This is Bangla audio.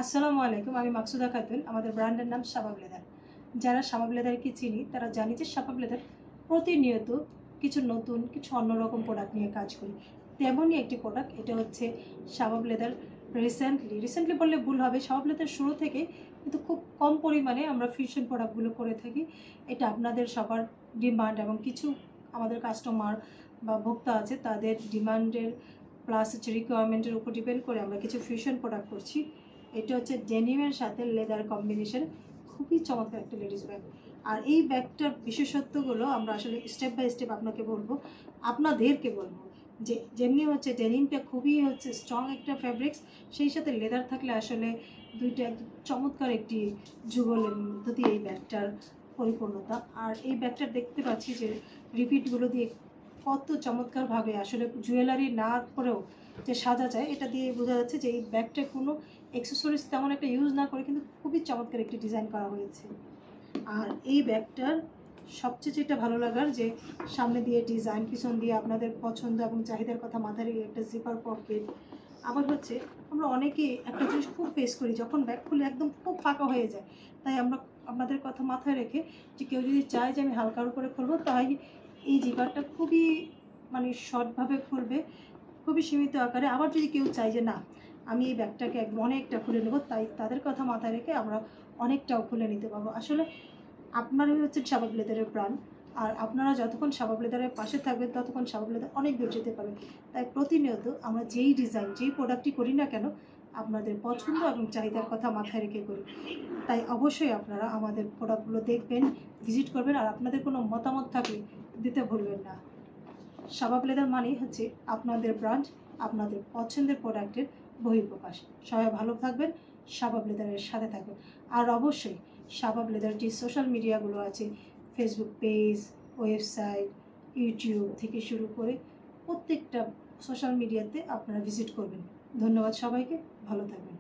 আসসালামু আলাইকুম। আমি মাকসুদা খাতুন। আমাদের ব্র্যান্ডের নাম শাবাব লেদার। যারা শাবাব লেদারকে চিনি তারা জানি যে শাবাব লেদার প্রতিনিয়ত কিছু নতুন কিছু অন্যরকম প্রোডাক্ট নিয়ে কাজ করি। তেমনই একটি প্রোডাক্ট, এটা হচ্ছে শাবাব লেদার। রিসেন্টলি বললে ভুল হবে, শাবাব লেদার শুরু থেকে কিন্তু খুব কম পরিমাণে আমরা ফিউশন প্রোডাক্টগুলো করে থাকি। এটা আপনাদের সবার ডিমান্ড এবং কিছু আমাদের কাস্টমার বা ভোক্তা আছে তাদের ডিমান্ডের প্লাস হচ্ছে রিকোয়ারমেন্টের উপর ডিপেন্ড করে আমরা কিছু ফিউশন প্রোডাক্ট করছি। এটা হচ্ছে ডেনিমের সাথে লেদার কম্বিনেশন, খুবই চমৎকার একটা লেডিস ব্যাগ। আর এই ব্যাগটার বিশেষত্বগুলো আমরা আসলে স্টেপ বাই স্টেপ আপনাদেরকে বলবো যে যেমনি হচ্ছে ডেনিমটা খুবই হচ্ছে স্ট্রং একটা ফ্যাব্রিক্স, সেই সাথে লেদার থাকলে আসলে দুইটা একদম চমৎকার একটি যুগলের মধ্য দিয়ে এই ব্যাগটার পরিপূর্ণতা। আর এই ব্যাগটা দেখতে পাচ্ছি যে রিপিটগুলো দিয়ে কত চমৎকারভাবে আসলে জুয়েলারি না করেও যে সাজা যায়, এটা দিয়ে বোঝা যাচ্ছে যে এই ব্যাগটা কোনো অ্যাক্সেসরিজ তেমন একটা ইউজ না করে কিন্তু খুবই চমৎকার একটি ডিজাইন করা হয়েছে। আর এই ব্যাগটার সবচেয়ে যেটা ভালো লাগার যে সামনে দিয়ে ডিজাইন, পিছন দিয়ে আপনাদের পছন্দ এবং চাহিদার কথা মাথায় রেখে একটা জিপার পকেট। আবার হচ্ছে আমরা অনেকেই একটা জিনিস খুব ফেস করি, যখন ব্যাগ খুলে একদম খুব ফাঁকা হয়ে যায়, তাই আমরা আপনাদের কথা মাথায় রেখে যে কেউ যদি চায় যে আমি হালকার উপরে খুলবো, তাই এই জিপারটা খুবই শর্টভাবে খুলবে, খুবই সীমিত আকারে। আবার যদি কেউ চায় যে না আমি এই ব্যাগটাকে একদম অনেকটা খুলে নেব, তাই তাদের কথা মাথায় রেখে আমরা অনেকটাও খুলে নিতে পারবো। আসলে আপনারাই হচ্ছে শাবাব লেদারের প্রাণ, আর আপনারা যতক্ষণ শাবাব লেদারের পাশে থাকবেন ততক্ষণ শাবাব লেদার অনেক দূর যেতে পারবে। তাই প্রতিনিয়ত আমরা যেই ডিজাইন যেই প্রোডাক্টই করি না কেন আপনাদের পছন্দ এবং চাহিদার কথা মাথায় রেখে করি। তাই অবশ্যই আপনারা আমাদের প্রোডাক্টগুলো দেখবেন, ভিজিট করবেন, আর আপনাদের কোনো মতামত থাকলে দিতে ভুলবেন না। শাবাব লেদার মানেই হচ্ছে আপনাদের ব্র্যান্ড, আপনাদের পছন্দের প্রোডাক্টের বহিঃপ্রকাশ। সবাই ভালো থাকবেন, শাবাব লেদারের সাথে থাকবেন। আর অবশ্যই শাবাব লেদার যে সোশ্যাল মিডিয়াগুলো আছে, ফেসবুক পেজ, ওয়েবসাইট, ইউটিউব থেকে শুরু করে প্রত্যেকটা সোশ্যাল মিডিয়াতে আপনারা ভিজিট করবেন। ধন্যবাদ সবাইকে, ভালো থাকবেন।